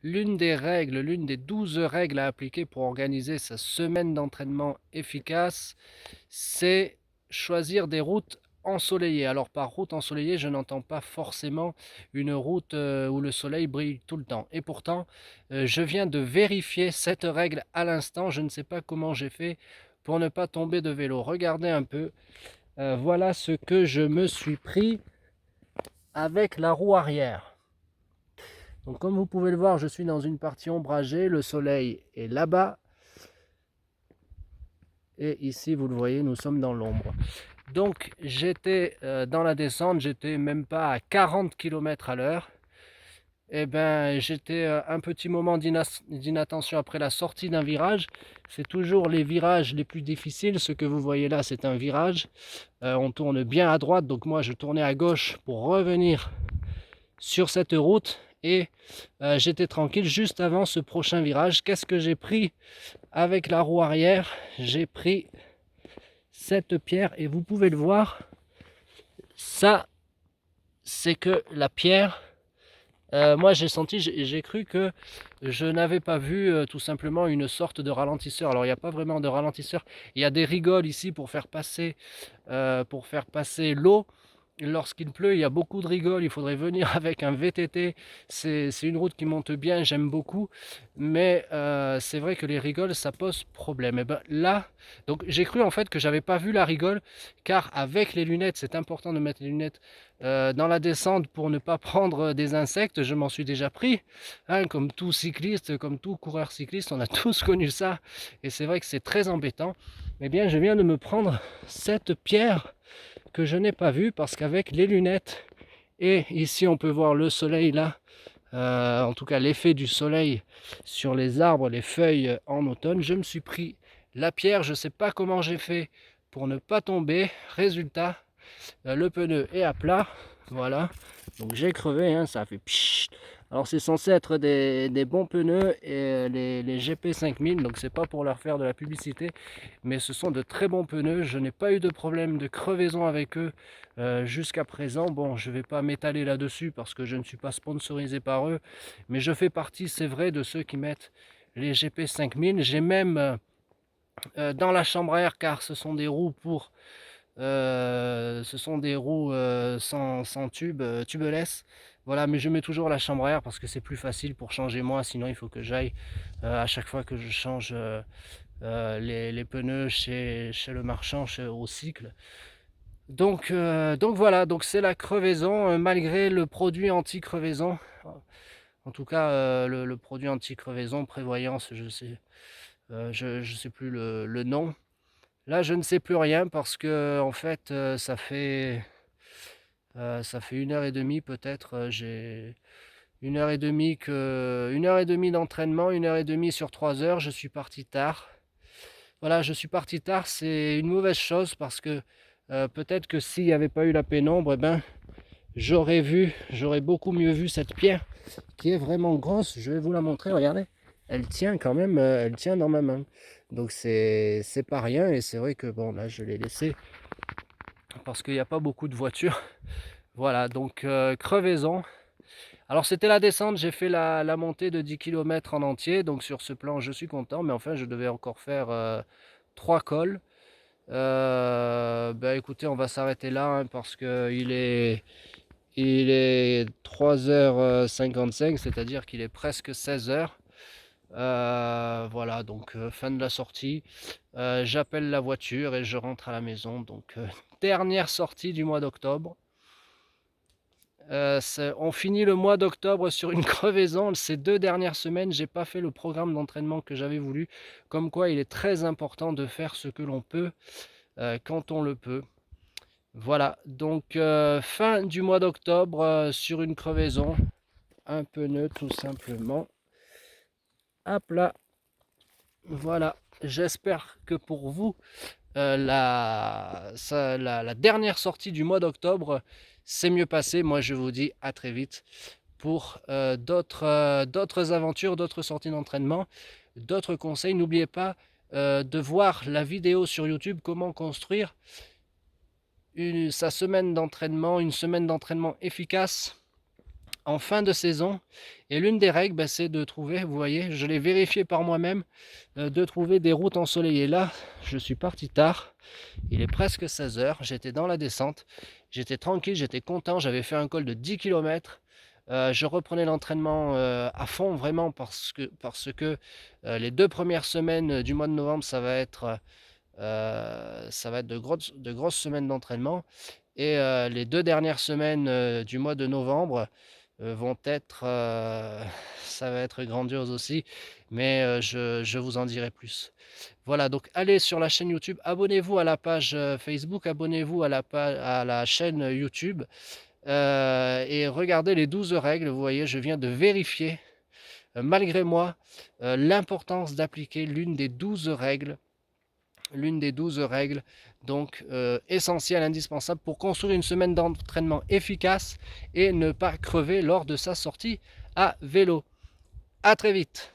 l'une des règles, l'une des 12 règles à appliquer pour organiser sa semaine d'entraînement efficace, c'est choisir des routes ensoleillées. Alors par route ensoleillée, je n'entends pas forcément une route où le soleil brille tout le temps. Et pourtant, je viens de vérifier cette règle à l'instant. Je ne sais pas comment j'ai fait pour ne pas tomber de vélo. Regardez un peu. Voilà ce que je me suis pris avec la roue arrière. Donc comme vous pouvez le voir, je suis dans une partie ombragée, le soleil est là-bas, et ici vous le voyez, nous sommes dans l'ombre. Donc j'étais dans la descente, j'étais même pas à 40 km à l'heure. Et ben j'étais un petit moment d'inattention après la sortie d'un virage. C'est toujours les virages les plus difficiles. Ce que vous voyez là, c'est un virage. On tourne bien à droite, donc moi je tournais à gauche pour revenir sur cette route. Et j'étais tranquille juste avant ce prochain virage. Qu'est-ce que j'ai pris avec la roue arrière? J'ai pris cette pierre et vous pouvez le voir, ça c'est que la pierre, moi j'ai senti, j'ai cru que je n'avais pas vu tout simplement une sorte de ralentisseur. Alors il n'y a pas vraiment de ralentisseur, il y a des rigoles ici pour faire passer l'eau. Lorsqu'il pleut, il y a beaucoup de rigoles, il faudrait venir avec un VTT. C'est une route qui monte bien, j'aime beaucoup. Mais c'est vrai que les rigoles, ça pose problème. Et ben là, donc j'ai cru en fait que j'avais pas vu la rigole, car avec les lunettes, c'est important de mettre les lunettes dans la descente pour ne pas prendre des insectes. Je m'en suis déjà pris, hein, comme tout cycliste, comme tout coureur cycliste, on a tous connu ça. Et c'est vrai que c'est très embêtant. Eh bien, je viens de me prendre cette pierre que je n'ai pas vu parce qu'avec les lunettes, et ici on peut voir le soleil là, en tout cas l'effet du soleil sur les arbres, les feuilles en automne, je me suis pris la pierre. Je ne sais pas comment j'ai fait pour ne pas tomber. Résultat, le pneu est à plat, voilà, donc j'ai crevé, hein, ça a fait pchit. Alors c'est censé être des bons pneus, et les GP 5000, donc c'est pas pour leur faire de la publicité, mais ce sont de très bons pneus. Je n'ai pas eu de problème de crevaison avec eux jusqu'à présent. Bon, je vais pas m'étaler là-dessus parce que je ne suis pas sponsorisé par eux, mais je fais partie, c'est vrai, de ceux qui mettent les GP 5000. J'ai même dans la chambre à air, car ce sont des roues sans tube, tubeless. Voilà, mais je mets toujours la chambre à air parce que c'est plus facile pour changer moi. Sinon, il faut que j'aille à chaque fois que je change les pneus chez le marchand, au cycle. Donc voilà, donc c'est la crevaison malgré le produit anti-crevaison. En tout cas, le produit anti-crevaison, prévoyance, je sais plus le nom. Là, je ne sais plus rien parce que en fait, ça fait 1 heure et demie peut-être. J'ai 1 heure et demie d'entraînement, 1 heure et demie sur 3 heures. Je suis parti tard. Voilà, je suis parti tard. C'est une mauvaise chose parce que peut-être que s'il n'y avait pas eu la pénombre, eh ben, j'aurais beaucoup mieux vu cette pierre qui est vraiment grosse. Je vais vous la montrer. Regardez, elle tient quand même, elle tient dans ma main. Donc c'est pas rien, et c'est vrai que bon là je l'ai laissé parce qu'il n'y a pas beaucoup de voitures. Voilà, donc crevaison. Alors c'était la descente, j'ai fait la montée de 10 km en entier, donc sur ce plan je suis content, mais enfin je devais encore faire 3 cols. Ben écoutez, on va s'arrêter là hein, parce que il est 3h55, c'est-à-dire qu'il est presque 16h. Voilà, donc fin de la sortie. J'appelle la voiture et je rentre à la maison. Donc dernière sortie du mois d'octobre. On finit le mois d'octobre sur une crevaison. Ces 2 dernières semaines, j'ai pas fait le programme d'entraînement que j'avais voulu. Comme quoi, il est très important de faire ce que l'on peut quand on le peut. Voilà, donc fin du mois d'octobre sur une crevaison, un pneu tout simplement à plat. Voilà, j'espère que pour vous, la dernière sortie du mois d'octobre s'est mieux passée. Moi, je vous dis à très vite pour d'autres aventures, d'autres sorties d'entraînement, d'autres conseils. N'oubliez pas de voir la vidéo sur YouTube, comment construire sa semaine d'entraînement, une semaine d'entraînement efficace en fin de saison. Et l'une des règles, c'est de trouver, vous voyez, je l'ai vérifié par moi-même, de trouver des routes ensoleillées. Là, je suis parti tard, il est presque 16 heures, j'étais dans la descente, j'étais tranquille, j'étais content, j'avais fait un col de 10 km. Je reprenais l'entraînement à fond, vraiment, parce que les 2 premières semaines du mois de novembre, ça va être de grosses semaines d'entraînement. Et les 2 dernières semaines du mois de novembre vont être, ça va être grandiose aussi, mais je vous en dirai plus. Voilà, donc allez sur la chaîne YouTube, abonnez-vous à la page Facebook, abonnez-vous à la chaîne YouTube et regardez les 12 règles. Vous voyez, je viens de vérifier, malgré moi, l'importance d'appliquer l'une des 12 règles, donc essentielle, indispensable pour construire une semaine d'entraînement efficace et ne pas crever lors de sa sortie à vélo. À très vite.